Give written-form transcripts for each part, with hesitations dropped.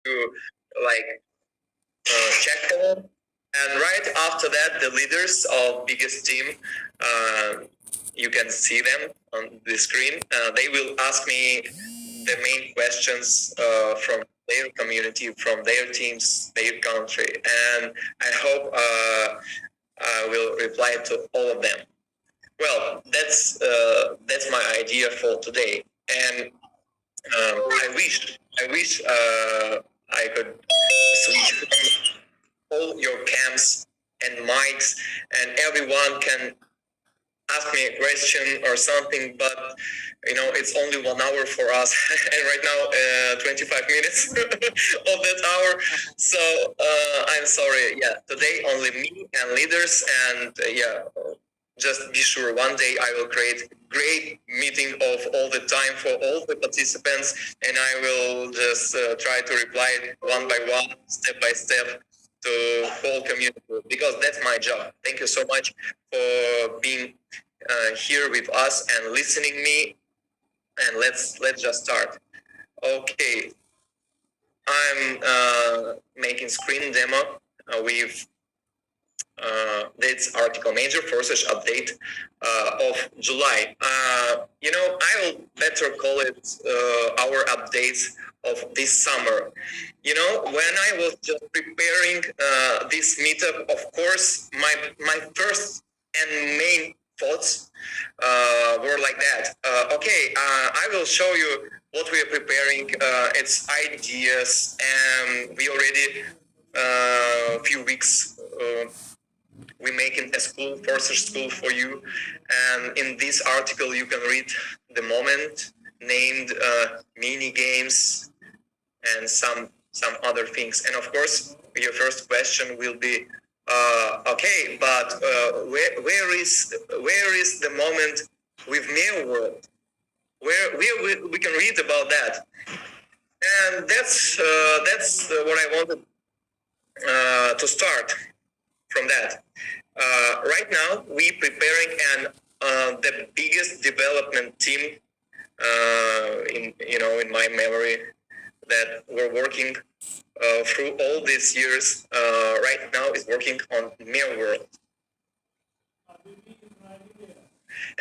to like check them. And right after that, the leaders of biggest team, uh, you can see them on the screen. They will ask me the main questions from their community, from their teams, their country, and I hope I will reply to all of them. Well, that's my idea for today, and I wish I could switch all your cams and mics, and everyone can ask me a question or something, but it's only 1 hour for us, and right now 25 minutes of that hour. So I'm sorry. Yeah, today only me and leaders, and just be sure one day I will create great meeting of all the time for all the participants, and I will just try to reply one by one, step by step to whole community, because that's my job. Thank you so much for being here with us and listening me. And let's just start. Okay, I'm making screen demo with this article major Forsage update of July. I will better call it our updates of this summer. When I was just preparing this meetup, of course, my first and main thoughts were like that. I will show you what we are preparing. It's ideas, and we already a few weeks. We making a school, Forsage school for you, and in this article you can read the moment named mini games and some other things. And of course, your first question will be, okay, but where is the moment with Mail World? Where we can read about that, and that's what I wanted to start from that. Right now, we preparing the biggest development team in my memory that we're working through all these years. Right now is working on Mail World.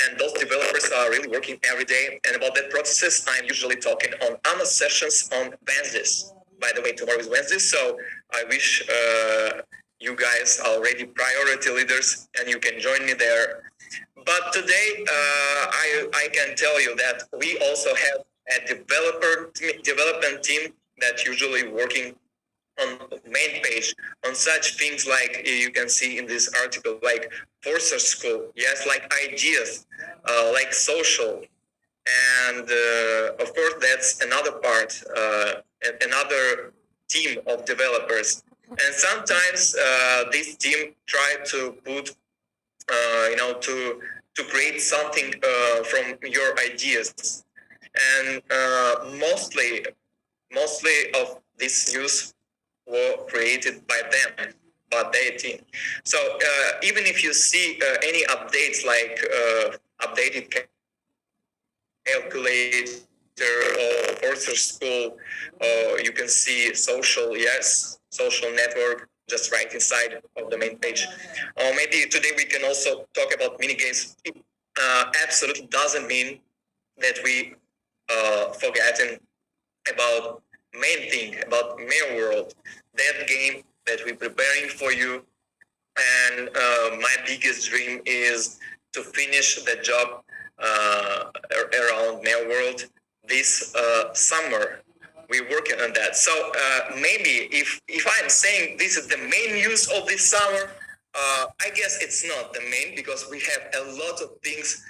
And those developers are really working every day. And about that process, I'm usually talking on AMA sessions on Wednesdays. By the way, tomorrow is Wednesday, so I wish you guys are already priority leaders and you can join me there. But today, I can tell you that we also have a development team that usually working on main page on such things like you can see in this article, like Forsage school, yes, like ideas, like social, and of course that's another part, another team of developers. And sometimes this team try to put, to create something from your ideas, and mostly of this news were created by them, by their team. So even if you see any updates like updated calculator or Forsage school, you can see social, yes, social network just right inside of the main page. Or maybe today we can also talk about mini games. It absolutely doesn't mean that we forgotten about main thing, about Mail World, that game that we're preparing for you. And my biggest dream is to finish the job around Mail World this summer. We're working on that. So maybe if I'm saying this is the main news of this summer, I guess it's not the main, because we have a lot of things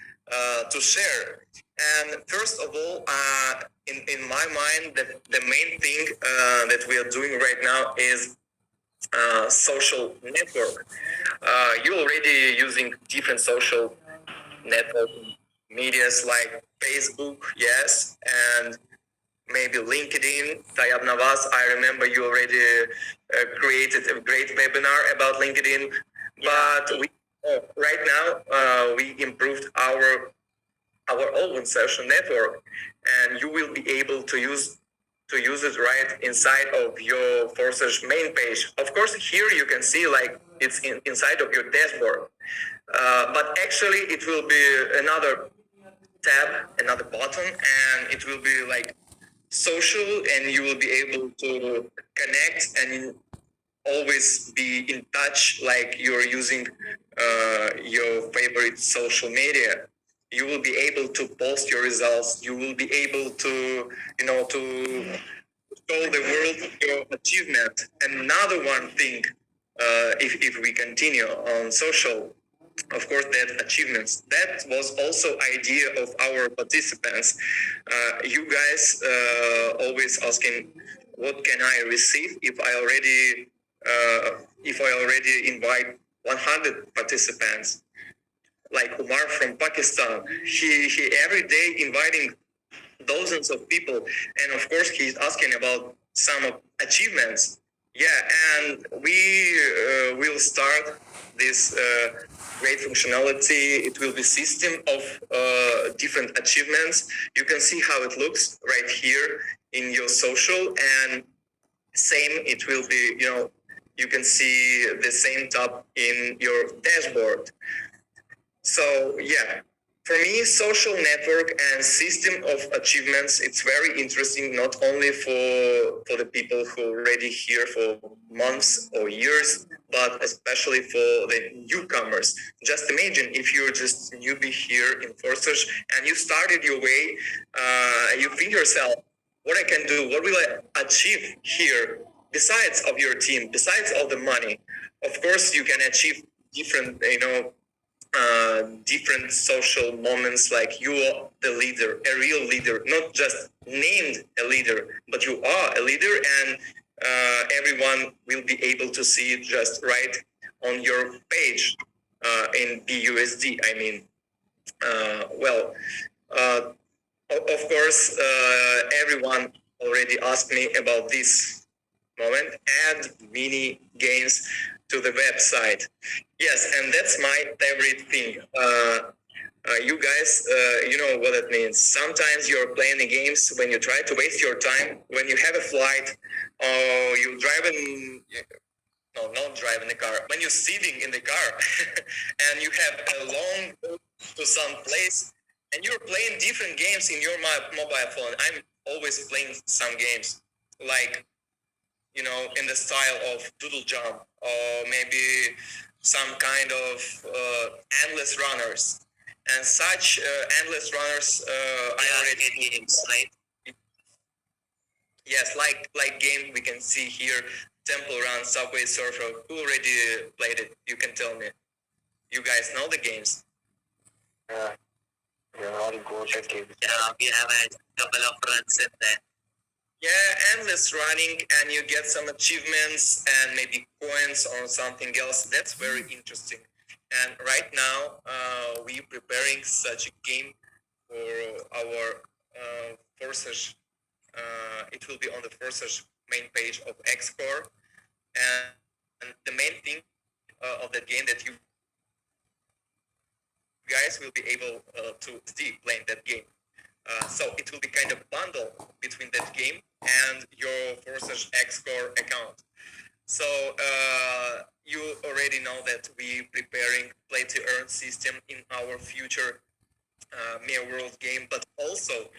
to share. And first of all, in my mind, the main thing that we are doing right now is social network. You already using different social network medias like Facebook, yes, and maybe LinkedIn. Tayab Navas, I remember you already created a great webinar about LinkedIn, but right now we improved our own social network, and you will be able to use to use it right inside of your Forsage main page. Of course, here you can see like it's inside of your dashboard, but actually it will be another tab, another button, and it will be like social, and you will be able to connect and always be in touch like you're using your favorite social media. You will be able to post your results. You will be able to, to show the world your achievement. Another one thing, if we continue on social, of course, that achievements. That was also idea of our participants. You guys always asking, what can I receive if I already invite 100 participants? Like Umar from Pakistan, he every day inviting dozens of people, and of course he's asking about some of achievements. Yeah, and we will start this great functionality. It will be system of different achievements. You can see how it looks right here in your social, and same it will be, you can see the same tab in your dashboard. So yeah, for me, social network and system of achievements, it's very interesting, not only for the people who are already here for months or years, but especially for the newcomers. Just imagine if you're just newbie here in Forsage and you started your way, you think yourself, what I can do, what will I achieve here besides of your team, besides all the money. Of course, you can achieve different, different social moments, like you are the leader, a real leader, not just named a leader, but you are a leader, and everyone will be able to see it just right on your page in BUSD. I mean, of course, everyone already asked me about this moment, add mini games to the website. Yes, and that's my favorite thing. You guys, you know what it means. Sometimes you're playing the games when you try to waste your time, when you have a flight, or you're driving, no, not driving the car, when you're sitting in the car and you have a long road to some place and you're playing different games in your mobile phone. I'm always playing some games like, in the style of doodle jump, or maybe some kind of endless runners. And such endless runners, I already games, right? Yes, like game we can see here, Temple Run, Subway Surfer. Who already played it? You can tell me. You guys know the games. You're all good at games. Yeah, we have a couple of runs in there. Yeah, endless running, and you get some achievements and maybe coins or something else. That's very interesting. And right now, we're preparing such a game for our Forsage. It will be on the Forsage main page of Xcore. And the main thing of that game that you guys will be able to see playing that game. So it will be kind of bundle between that game and your Forsage Xcore account. So you already know that we're preparing play to earn system in our future Mere World game, but also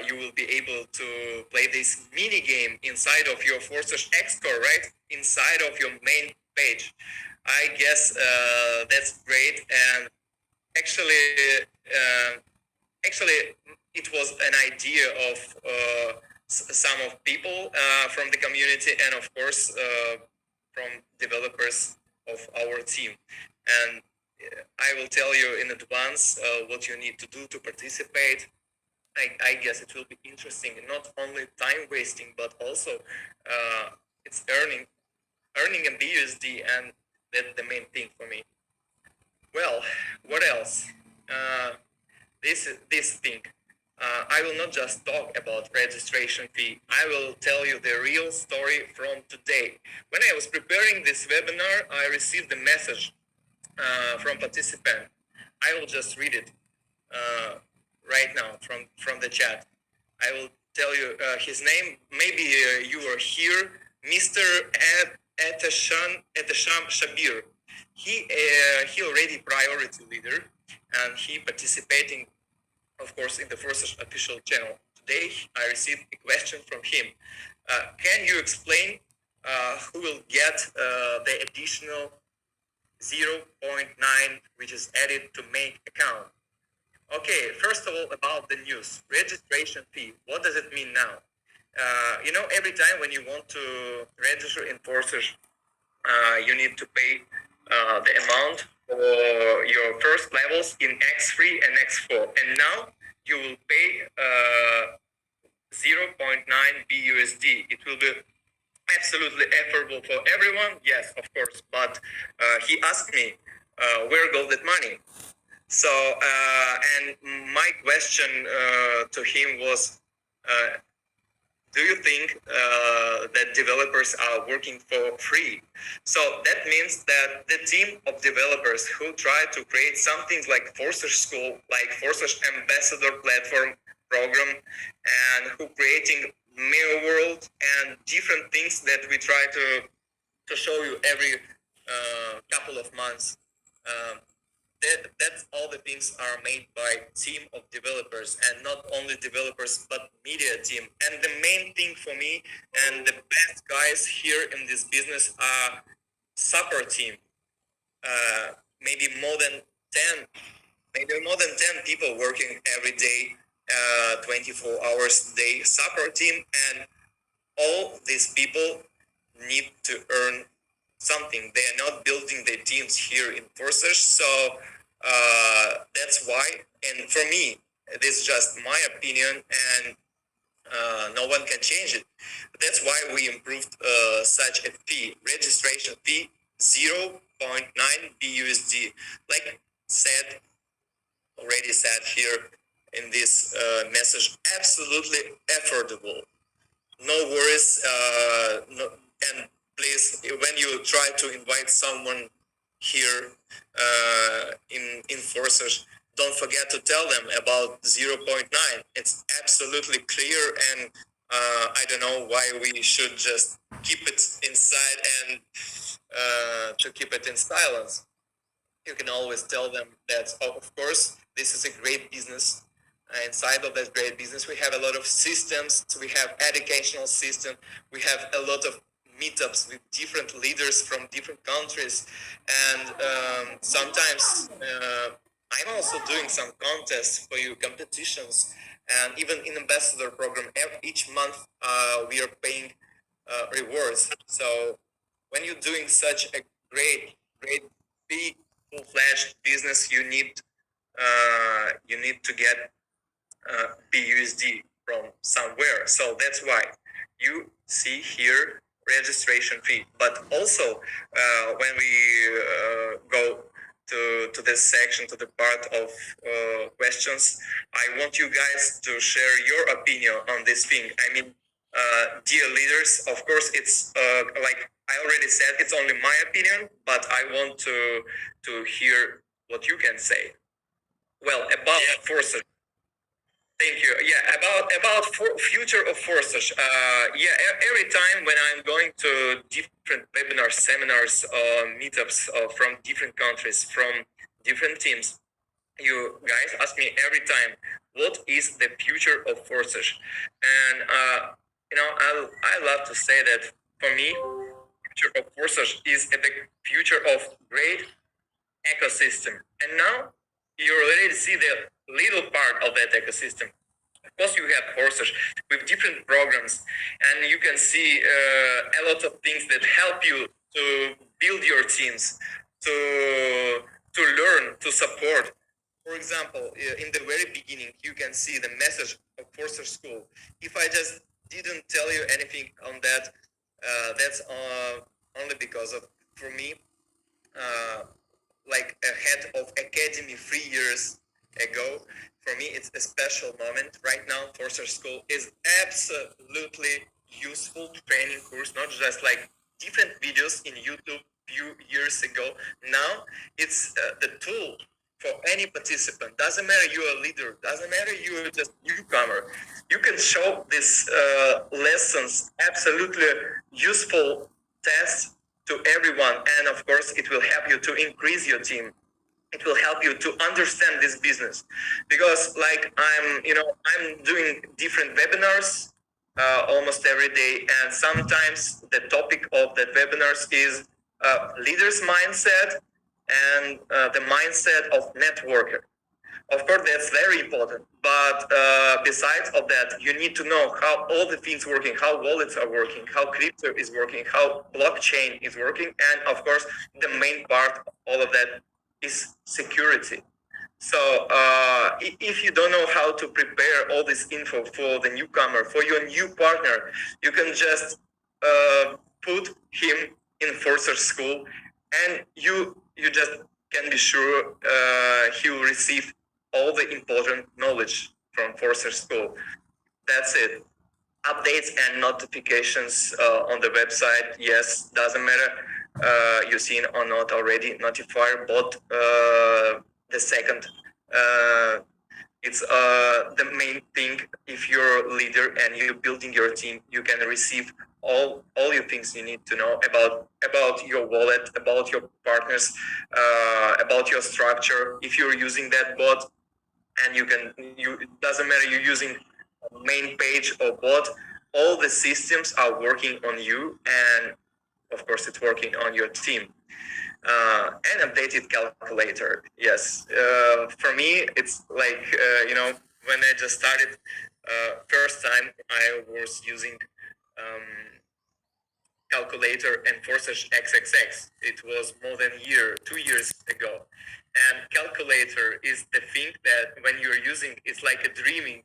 you will be able to play this mini game inside of your Forsage Xcore, right? Inside of your main page. I guess that's great, and actually, it was an idea of some of people from the community, and of course from developers of our team. And I will tell you in advance what you need to do to participate. I guess it will be interesting, not only time wasting, but also it's earning a BUSD, and that's the main thing for me. Well, what else? This thing. I will not just talk about registration fee. I will tell you the real story from today. When I was preparing this webinar, I received a message from participant. I will just read it right now from the chat. I will tell you his name. Maybe you are here, Mr. Etesham Shabir. He already priority leader, and he participating, of course, in the Forsage official channel. Today, I received a question from him. Can you explain who will get the additional 0.9 which is added to main account? Okay, first of all, about the news. Registration fee. What does it mean now? Every time when you want to register in Forsage, you need to pay the amount for your first levels in X3 and X4. And now you will pay 0.9 BUSD. It will be absolutely affordable for everyone. Yes, of course. But he asked me, where goes that money? So, and my question to him was, do you think that developers are working for free? So that means that the team of developers who try to create something like Forsage School, like Forsage Ambassador Platform program, and who creating Mail World and different things that we try to show you every couple of months. That's all the things are made by team of developers, and not only developers but media team. And the main thing for me and the best guys here in this business are support team. Maybe more than 10 people working every day, 24 hours a day, support team, and all these people need to earn something. They are not building their teams here in Forsage, so that's why. And for me, this is just my opinion, and no one can change it. That's why we improved such a fee, registration fee, 0.9 BUSD. Like already said here in this message, absolutely affordable. No worries, and please, when you try to invite someone here in Forsage, don't forget to tell them about 0.9. It's absolutely clear, and I don't know why we should just keep it inside and to keep it in silence. You can always tell them that, of course, this is a great business. Inside of that great business, we have a lot of systems. We have educational system. We have a lot of meetups with different leaders from different countries, and sometimes I'm also doing some contests for you, competitions, and even in ambassador program. Each month we are paying rewards. So when you're doing such a great, big, full-fledged business, you need to get BUSD from somewhere. So that's why you see here registration fee. But also when we go to this section, to the part of questions, I want you guys to share your opinion on this thing. I mean, dear leaders, of course, it's like I already said, it's only my opinion, but I want to hear what you can say. Well, about Forsage. Thank you. Yeah, about future of Forsage. Every time when I'm going to different webinars, seminars, meetups from different countries, from different teams, you guys ask me every time, what is the future of Forsage? And I love to say that for me, future of Forsage is the future of great ecosystem. And now you already see the little part of that ecosystem. Of course, you have Forsage with different programs, and you can see a lot of things that help you to build your teams, to learn, to support. For example, in the very beginning, you can see the message of Forsage School. If I just didn't tell you anything on that, that's only because of, for me, like ahead of Academy 3 years ago. For me, it's a special moment. Right now, Forsage School is absolutely useful training course, not just like different videos in YouTube few years ago. Now, it's the tool for any participant. Doesn't matter you're a leader, doesn't matter you're just newcomer. You can show these lessons, absolutely useful tests to everyone, and of course it will help you to increase your team. It will help you to understand this business, because like I'm doing different webinars almost every day, and sometimes the topic of that webinars is leader's mindset and the mindset of networker. Of course, that's very important. But besides of that, you need to know how all the things working, how wallets are working, how crypto is working, how blockchain is working, and of course, the main part of all of that is security. So if you don't know how to prepare all this info for the newcomer, for your new partner, you can just put him in Forsage school, and you just can be sure he will receive all the important knowledge from Forsage school. That's it. Updates and notifications on the website. Yes, doesn't matter you've seen or not already. Notifier bot. The second. It's the main thing. If you're a leader and you're building your team, you can receive all your things you need to know about your wallet, about your partners, about your structure. If you're using that bot, and it doesn't matter you're using main page or bot, all the systems are working on you, and of course it's working on your team. An updated calculator. Yes, for me it's like when I just started first time I was using calculator and Forsage XXX. It was more than 2 years ago. And calculator is the thing that when you're using, it's like a dreaming.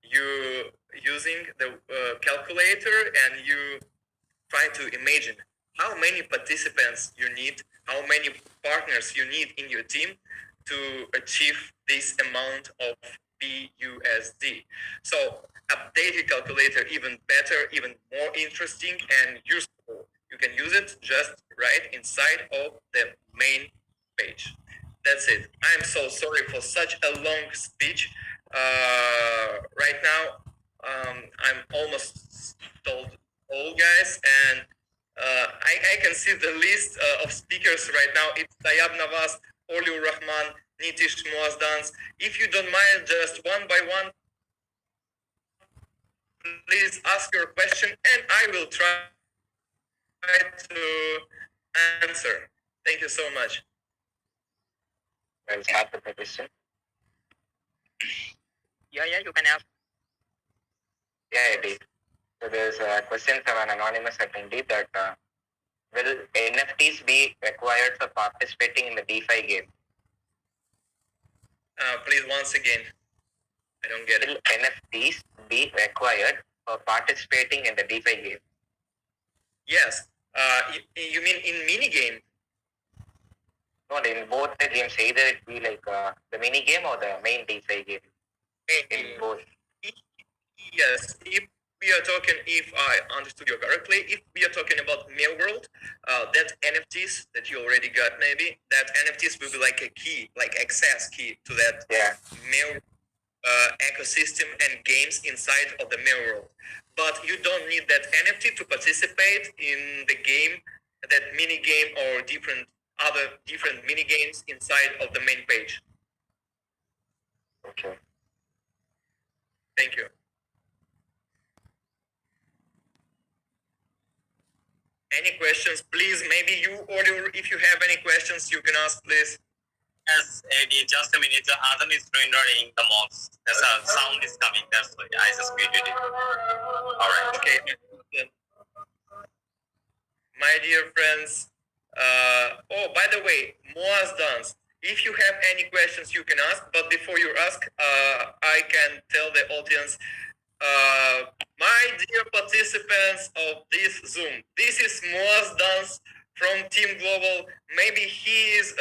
You using the calculator and you try to imagine how many participants you need, how many partners you need in your team to achieve this amount of BUSD. So update your calculator even better, even more interesting and useful. You can use it just right inside of the main page. That's it. I'm so sorry for such a long speech. Right now, I'm almost told all guys, and I can see the list of speakers right now. It's Tayyab Nawaz, Oliur Rahman, Nitish Muazdans. If you don't mind, just one by one, please ask your question, and I will try to answer. Thank you so much. I'll start with the question. Yeah, you can ask. Yeah, Eddy. So there's a question from an anonymous attendee that will NFTs be required for participating in the DeFi game? Please, once again. I don't get it. Will NFTs be required for participating in the DeFi game? Yes. You mean in mini game? No, in both the games, either it be like the mini game or the main DeFi game. In both. Yes. If I understood you correctly, if we are talking about Mail World, that NFTs that you already got, maybe that NFTs will be like a key, like access key to that Mail ecosystem and games inside of the Mail World. But you don't need that NFT to participate in the game, that mini game or different mini games inside of the main page. Okay. Thank you. Any questions, please? Maybe you, or if you have any questions, you can ask, please. Yes, Eddy, just a minute. Adam is rendering the mocks. There's a sound is coming. That's why I just muted it. All right. Okay. My dear friends. By the way, Moaz Dance. If you have any questions, you can ask. But before you ask, I can tell the audience. My dear participants of this Zoom, this is Moaz Dance from Team Global. Maybe he is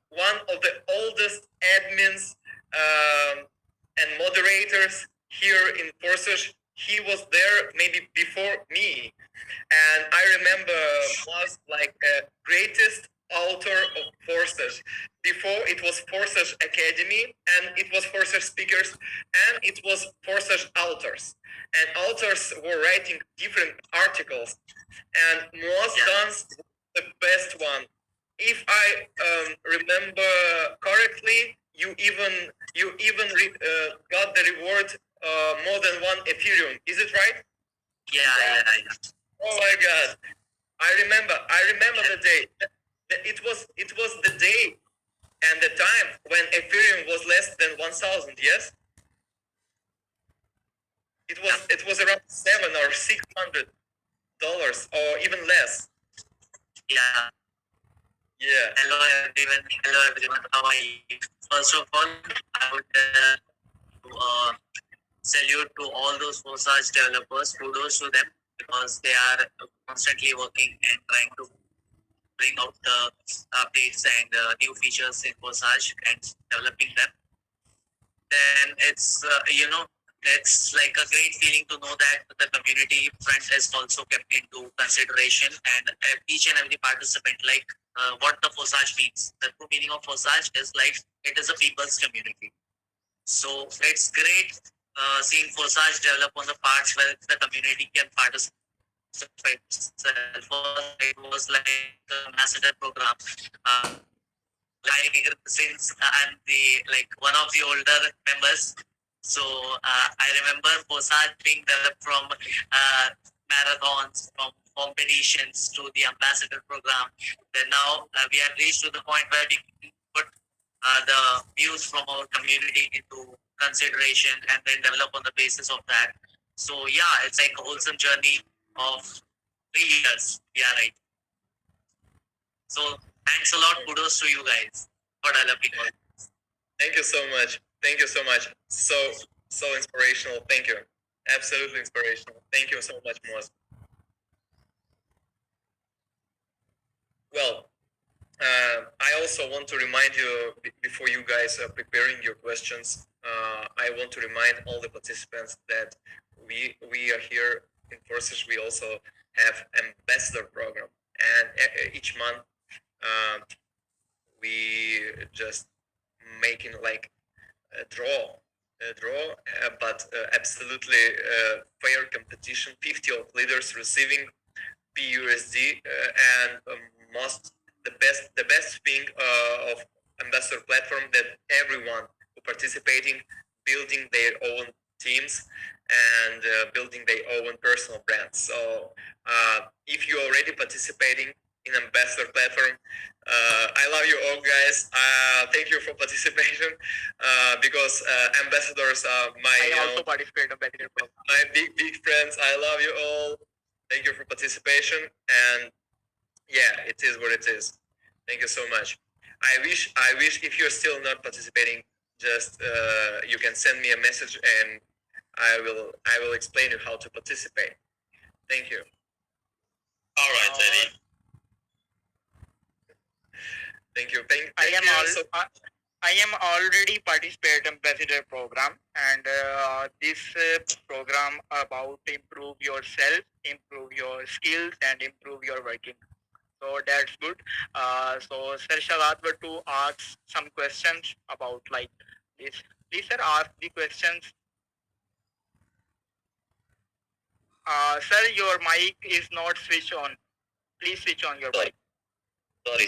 one of the oldest admins and moderators here in Forsage. He was there maybe before me. And I remember was like a greatest author of Forsage. Before it was Forsage Academy, and it was Forsage speakers, and it was Forsage authors. And authors were writing different articles, and Moaz Dance the best one. If I remember correctly, you even got the reward more than one Ethereum. Is it right? Yeah. Oh my God! I remember the day. It was the day and the time when Ethereum was less than 1,000. Yes, it was around $700 or $600 or even less. Yeah. Yeah. Hello everyone. How are you? First of all, I would salute to all those Forsage developers. Kudos to them because they are constantly working and trying to bring out the updates and new features in Forsage and developing them. Then it's it's like a great feeling to know that the community front is also kept into consideration and each and every participant like what the Forsage means. The true meaning of Forsage is like it is a people's community. So it's great seeing Forsage develop on the parts where the community can participate. It was like the ambassador program. Since I'm one of the older members, so I remember Forsage being developed from marathons, from competitions to the ambassador program. Then now we have reached to the point where we can put the views from our community into consideration and then develop on the basis of that. So yeah, it's like a wholesome journey of 3 years. Yeah, right. So thanks a lot. Kudos to you guys for developing all. Thank you so much. Thank you so much. So inspirational. Thank you. Absolutely inspirational. Thank you so much, Moaz. Well, I also want to remind you before you guys are preparing your questions. I want to remind all the participants that we are here in Forsage. We also have ambassador program, and each month we just making like a draw, but absolutely fair competition. 50 of leaders receiving PUSD, and the best thing of ambassador platform that everyone who participating building their own teams and building their own personal brands. So if you're already participating in ambassador platform, I love you all, guys. Thank you for participation because ambassadors are I also participate in ambassador program. My big friends. I love you all. Thank you for participation, and yeah, it is what it is. Thank you so much. I wish if you're still not participating, just you can send me a message and I will explain you how to participate. Thank you. All right, Eddy. Thank you. I am already participate in ambassador program, and this program about improve yourself, improve your skills, and improve your working. So that's good. So Sir Shagat were to ask some questions about like this. Please sir, ask the questions. Sir, your mic is not switched on. Please switch on your mic. Sorry.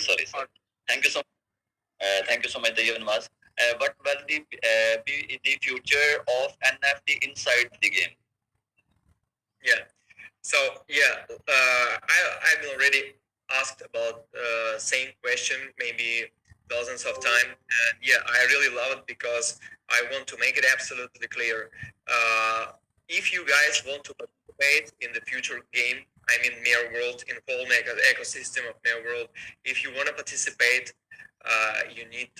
Thank you so much, Dayan Mas. What will be the future of NFT inside the game? Yeah. So yeah, I've already asked about same question maybe dozens of times, and yeah, I really love it because I want to make it absolutely clear. If you guys want to participate in the future game, I mean Mirror World, in whole ecosystem of Mirror World, if you want to participate, you need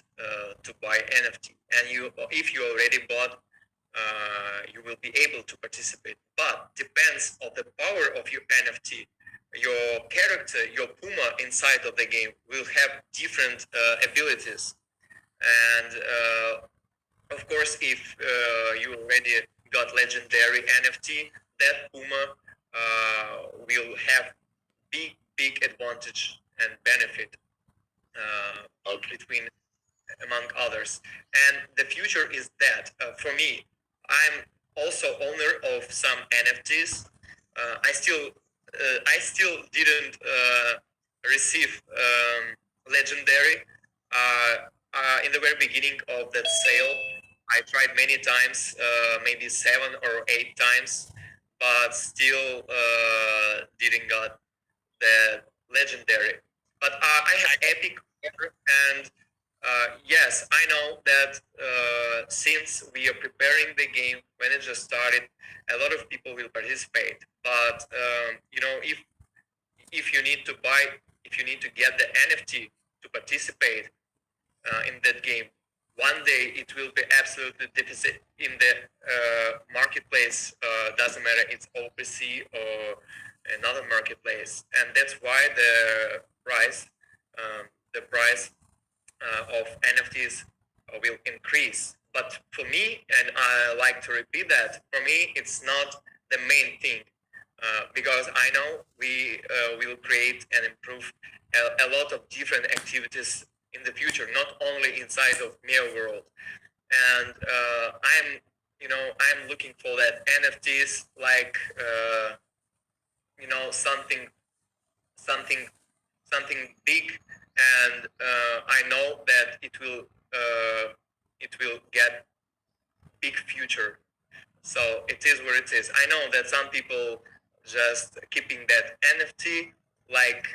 to buy NFT, and if you already bought, you will be able to participate. But depends on the power of your NFT. Your character, your Puma inside of the game will have different abilities, and of course, if you already got legendary NFT, that Puma will have big advantage and benefit between among others. And the future is that. For me, I'm also owner of some NFTs. I still didn't receive legendary. In the very beginning of that sale, I tried many times, maybe 7 or 8 times, but still didn't got the legendary. But I have epic, and yes, I know that since we are preparing the game when it just started, a lot of people will participate. But if you need to buy, if you need to get the NFT to participate in that game, one day it will be absolutely deficit in the marketplace. Doesn't matter it's OpenSea or another marketplace, and that's why the price of NFTs will increase. But for me, and I like to repeat that, for me, it's not the main thing because I know we will create and improve a lot of different activities in the future, not only inside of mere world. And I'm looking for that NFTs like something something something big, and I know that it will get big future. So it is where it is. I know that some people just keeping that NFT like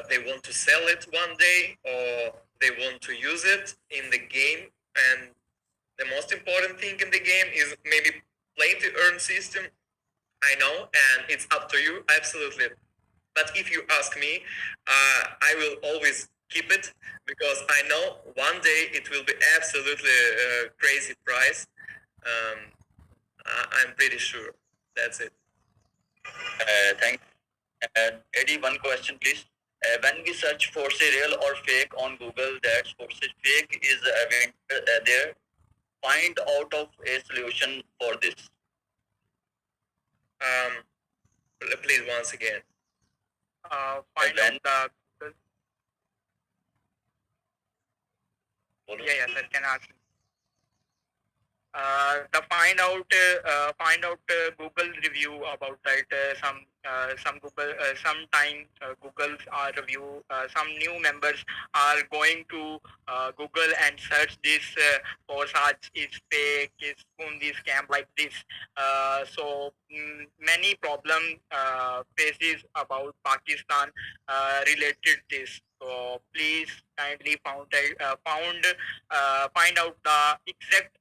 they want to sell it one day or they want to use it in the game. And the most important thing in the game is maybe play to earn system. I know, and it's up to you, absolutely. But if you ask me, I will always keep it because I know one day it will be absolutely crazy price. Um, I'm pretty sure. That's it. Thank. Eddie, one question, please. When we search for say real or fake on Google, that Forsage fake is there. Find out of a solution for this. Please once again. Find When- out the. Yeah, sir. Can I ask? The find out Google review about that some Google sometime Google's are review some new members are going to Google and search this Forsage is fake, is Fundi scam like this. So many problem faces about Pakistan related this. So please kindly find out the exact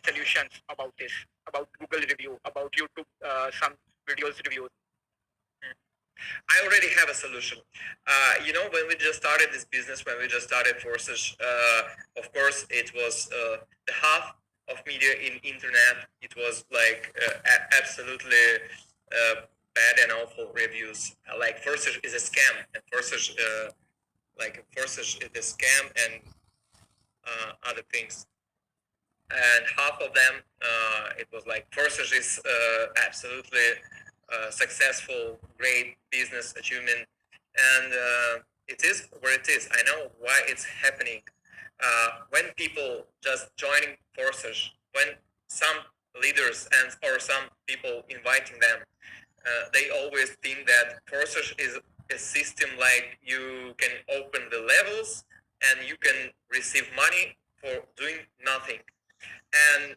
solutions about this, about Google review, about YouTube, some videos reviews. I already have a solution. When we just started this business, when we just started Forsage, of course, it was the half of media in internet. It was like absolutely bad and awful reviews. Like Forsage is a scam, and Forsage is a scam, and other things. And half of them, it was like Forsage is absolutely successful, great business achievement, and it is where it is. I know why it's happening. When people just joining Forsage, when some leaders and or some people inviting them, they always think that Forsage is a system like you can open the levels and you can receive money for doing nothing. And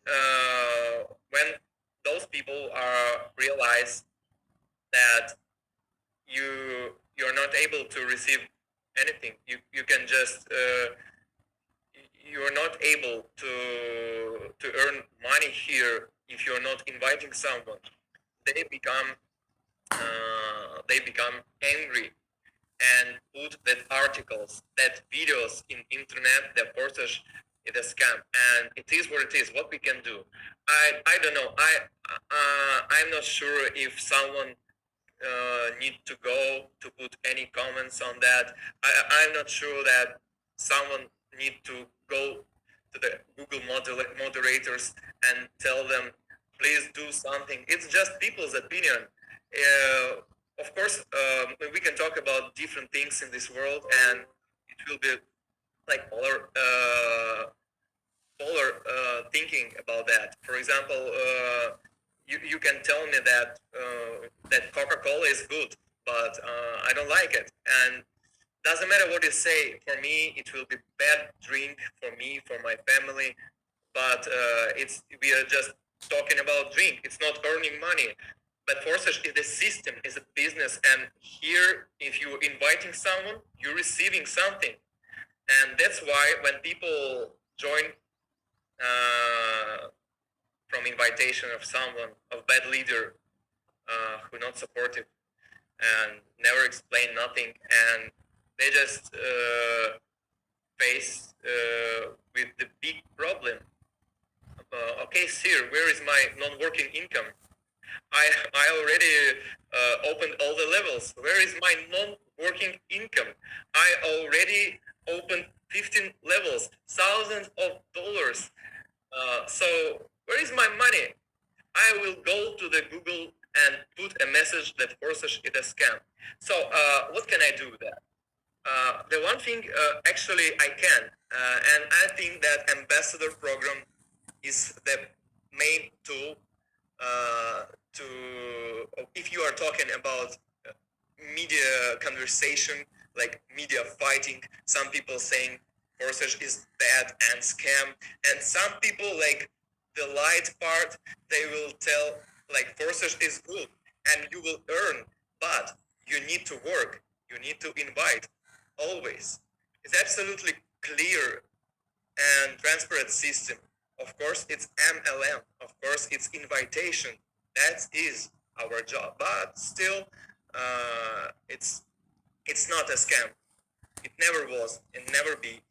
when those people realize that you're not able to receive anything, you can just you're not able to earn money here if you're not inviting someone. They become angry and put that articles, that videos in internet, that Forsage is a scam, and it is what it is. What we can do, I don't know. I'm not sure if someone need to go to put any comments on that. I'm not sure that someone need to go to the Google moderators and tell them, please do something. It's just people's opinion. Of course, we can talk about different things in this world, and it will be like polar thinking about that. For example, you can tell me that that Coca-Cola is good, but I don't like it, and doesn't matter what you say. For me, it will be bad drink for me, for my family. But it's we are just talking about drink. It's not earning money. But Forsage is a system, is a business, and here, if you're inviting someone, you're receiving something, and that's why when people join from invitation of someone, of bad leader, who not supportive and never explain nothing, and they just face with the big problem. Okay, sir, where is my non-working income? I already opened all the levels. Where is my non-working income? I already opened 15 levels, thousands of dollars. So where is my money? I will go to the Google and put a message that Forsage is a scam. So what can I do with that? The one thing actually I can, and I think that ambassador program is the main tool to, if you are talking about media conversation, like media fighting, some people saying Forsage is bad and scam, and some people like the light part, they will tell like Forsage is good and you will earn, but you need to work, you need to invite always. It's absolutely clear and transparent system. Of course, it's MLM. Of course, it's invitation. That is our job. But still, it's not a scam. It never was and never be.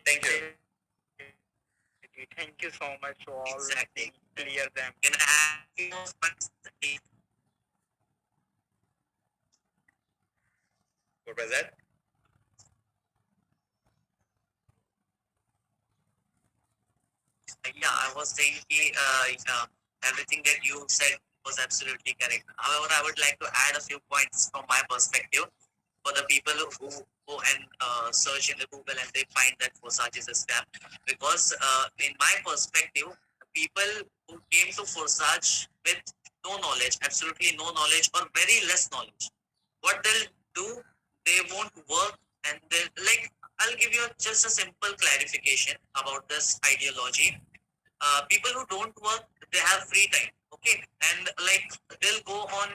Thank you. Thank you so much for all Exactly. clear them. Can I ask you What was that? yeah, I was saying everything that you said was absolutely correct. However, I would like to add a few points from my perspective for the people who go and search in the Google and they find that Forsage is a scam. Because in my perspective, people who came to Forsage with no knowledge, absolutely no knowledge or very less knowledge, what they'll do, they won't work and they'll like, I'll give you just a simple clarification about this ideology. People who don't work, they have free time, okay, and like they'll go on,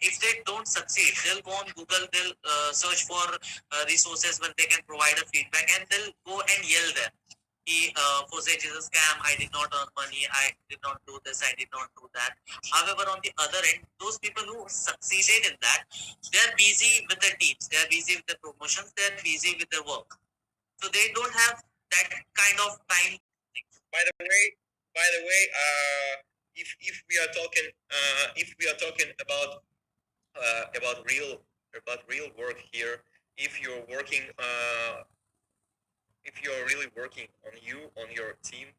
if they don't succeed, they'll go on Google, they'll search for resources where they can provide a feedback, and they'll go and yell there, Forsage is a scam, I did not earn money, I did not do this, I did not do that. However, on the other end, those people who succeeded in that, they're busy with their teams, they're busy with their promotions, they're busy with their work, so they don't have that kind of time. By the way, if we are talking about real work here, if you're working, if you're really working on your team,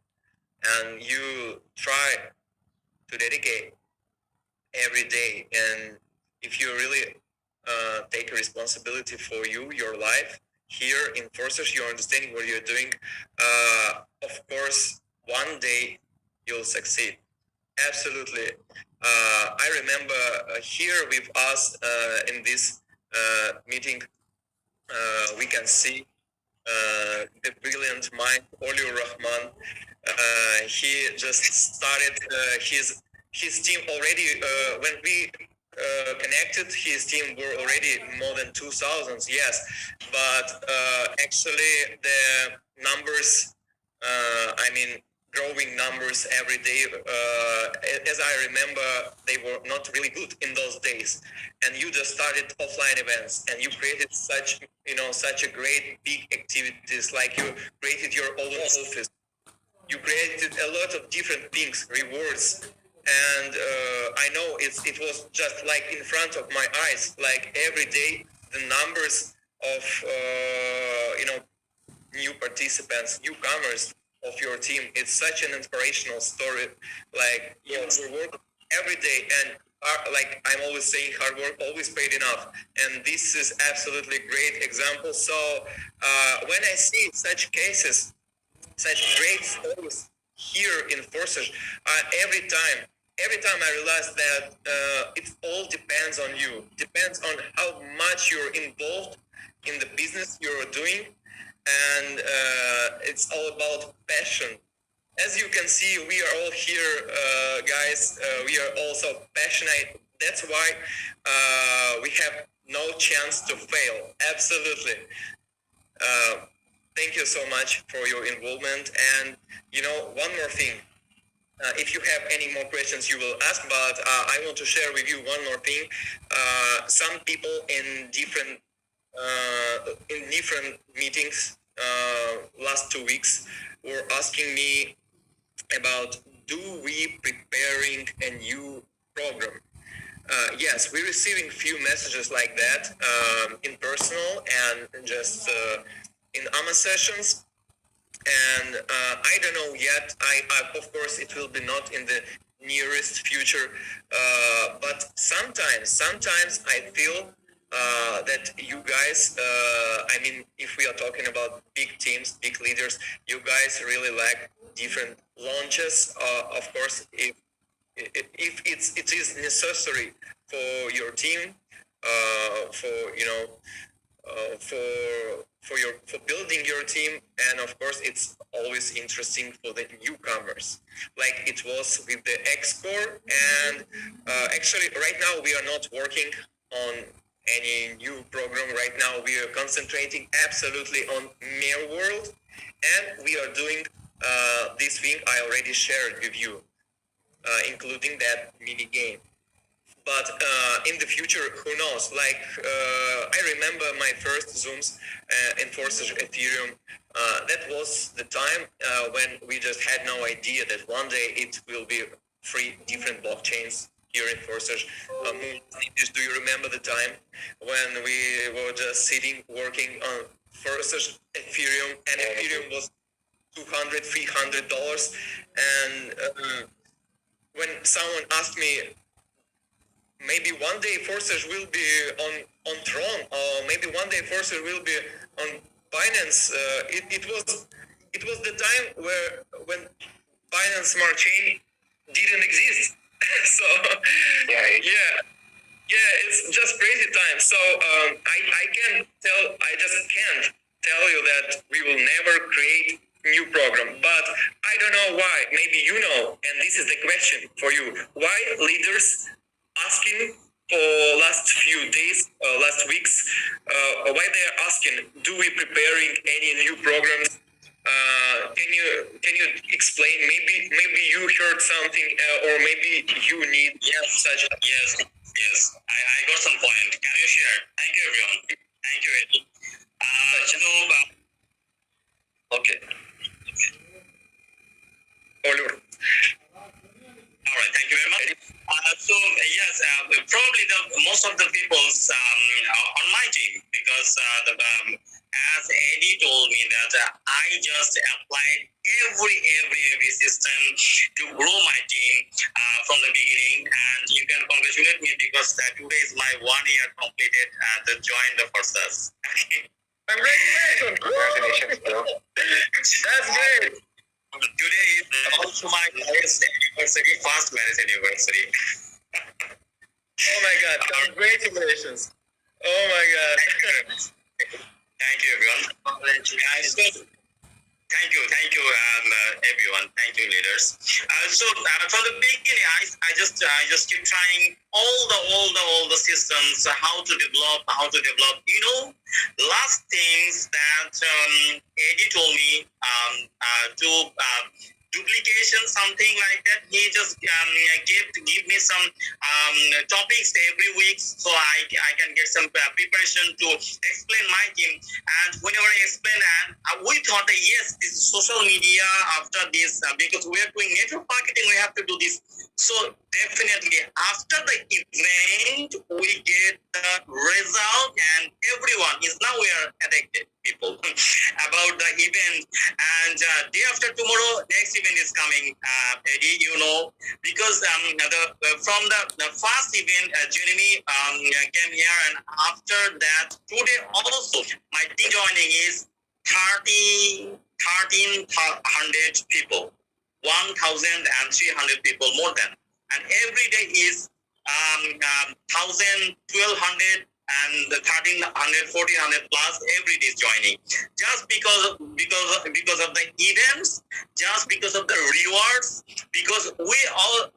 and you try to dedicate every day, and if you really take a responsibility for your life here in Forsage, you're understanding what you're doing. Of course, one day you'll succeed. Absolutely. I remember here with us in this meeting, we can see the brilliant mind, Oliur Rahman. He just started his team already. When we connected, his team were already more than 2,000. Yes, but actually the numbers, I mean, growing numbers every day. As I remember, they were not really good in those days. And you just started offline events, and you created such a great big activities. Like you created your own office. You created a lot of different things, rewards, and I know it was just like in front of my eyes. Like every day, the numbers of new participants, newcomers of your team. It's such an inspirational story. Like you work every day, and like I'm always saying, hard work always paid enough, and this is absolutely great example. So when I see such cases, such great stories here in Forsage, every time I realize that it all depends on you, depends on how much you're involved in the business you're doing, and it's all about passion. As you can see, we are all here, guys. We are also passionate. That's why we have no chance to fail. Absolutely. Thank you so much for your involvement. And one more thing. If you have any more questions, you will ask. But I want to share with you one more thing. Some people in different meetings last 2 weeks were asking me about, do we preparing a new program? Yes, we're receiving few messages like that in personal and just in AMA sessions. And I don't know yet. I of course it will be not in the nearest future, but sometimes I feel that you guys, I mean, if we are talking about big teams, big leaders, you guys really like different launches. Of course, if it is necessary for your team, for building your team, and of course it's always interesting for the newcomers, like it was with the X-Core. And actually right now we are not working on any new program. Right now we are concentrating absolutely on Mail World, and we are doing this thing I already shared with you, including that mini game. But in the future, who knows? Like I remember my first Zooms in Forsage Ethereum. That was the time when we just had no idea that one day it will be 3 different blockchains here in Forsage. Do you remember the time when we were just sitting working on Forsage Ethereum, and Ethereum was $200-$300, and when someone asked me, maybe one day Forsage will be on Tron, or maybe one day Forsage will be on Binance. It was the time when Binance Smart Chain didn't exist. So yeah, it's just crazy time. So I just can't tell you that we will never create new program, but I don't know why. Maybe you know, and this is the question for you: why leaders asking for last few days, last weeks, why they are asking, do we preparing any new programs? Can you explain? Maybe you heard something, or maybe you need such. Yes. I got some point. Can you share? Thank you, everyone. Thank you, Eddy. Okay. Olur. All right, thank you very much. Probably most of the people's on my team, because as Eddy told me that I just applied every system to grow my team from the beginning, and you can congratulate me because today is my 1 year completed to join the Forsage. Congratulations, bro. That's great. Today is also my marriage anniversary, first marriage anniversary. Oh my God! Congratulations! Oh my God! Thank you, everyone. Thank you, everyone. Thank you, leaders. From the beginning, I just keep trying all the systems, how to develop. Last things that Eddy told me to duplication, something like that. He just give me some topics every week, so I can get some preparation to explain my team. And whenever I explain, we thought that yes, this is social media after this, because we are doing network marketing, we have to do this. So definitely after the event, point we get the result, and everyone is now we are addicted people about the event. And day after tomorrow, next event is coming, Eddie, because from the first event, Jeremy came here, and after that, today also my team joining is 1,300 people, 1,300 people more than, and every day is 1,000, 1,200 and 1,300, 1,400 plus every day is joining, just because of the events, just because of the rewards, because we all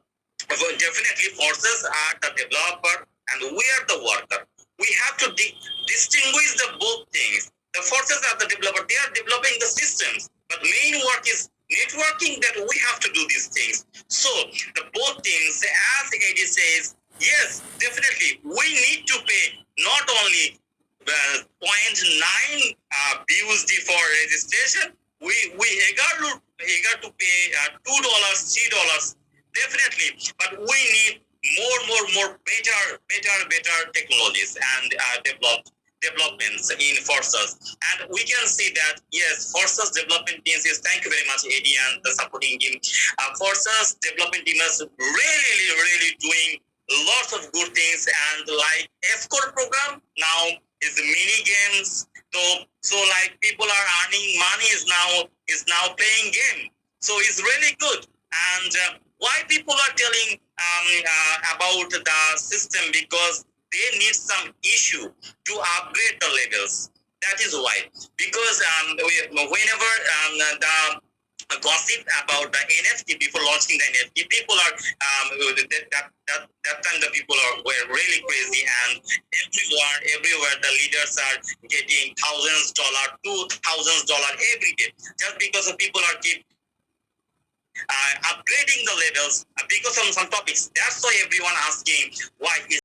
definitely Forces are the developer and we are the worker. We have to distinguish the both things. The Forces are the developer; they are developing the systems, but main work is networking, that we have to do these things. So the both things, as Eddy says, yes, definitely we need to pay not only 0.9 BUSD for registration. We eager to pay $2, $3, definitely, but we need more better technologies and developments in Forsage. And we can see that, yes, Forsage development teams is, thank you very much, Eddy, and the supporting team. Forsage development team is really doing lots of good things, and like escort program now is mini games. So like people are earning money is now playing game. So it's really good. And why people are telling about the system, because they need some issue to upgrade the levels. That is why. Because whenever the gossip about the NFT before launching the NFT, people are that time the people were really crazy, and everywhere the leaders are getting $1,000, $2,000 every day, just because of people are keep upgrading the levels because of some topics. That's why everyone asking why is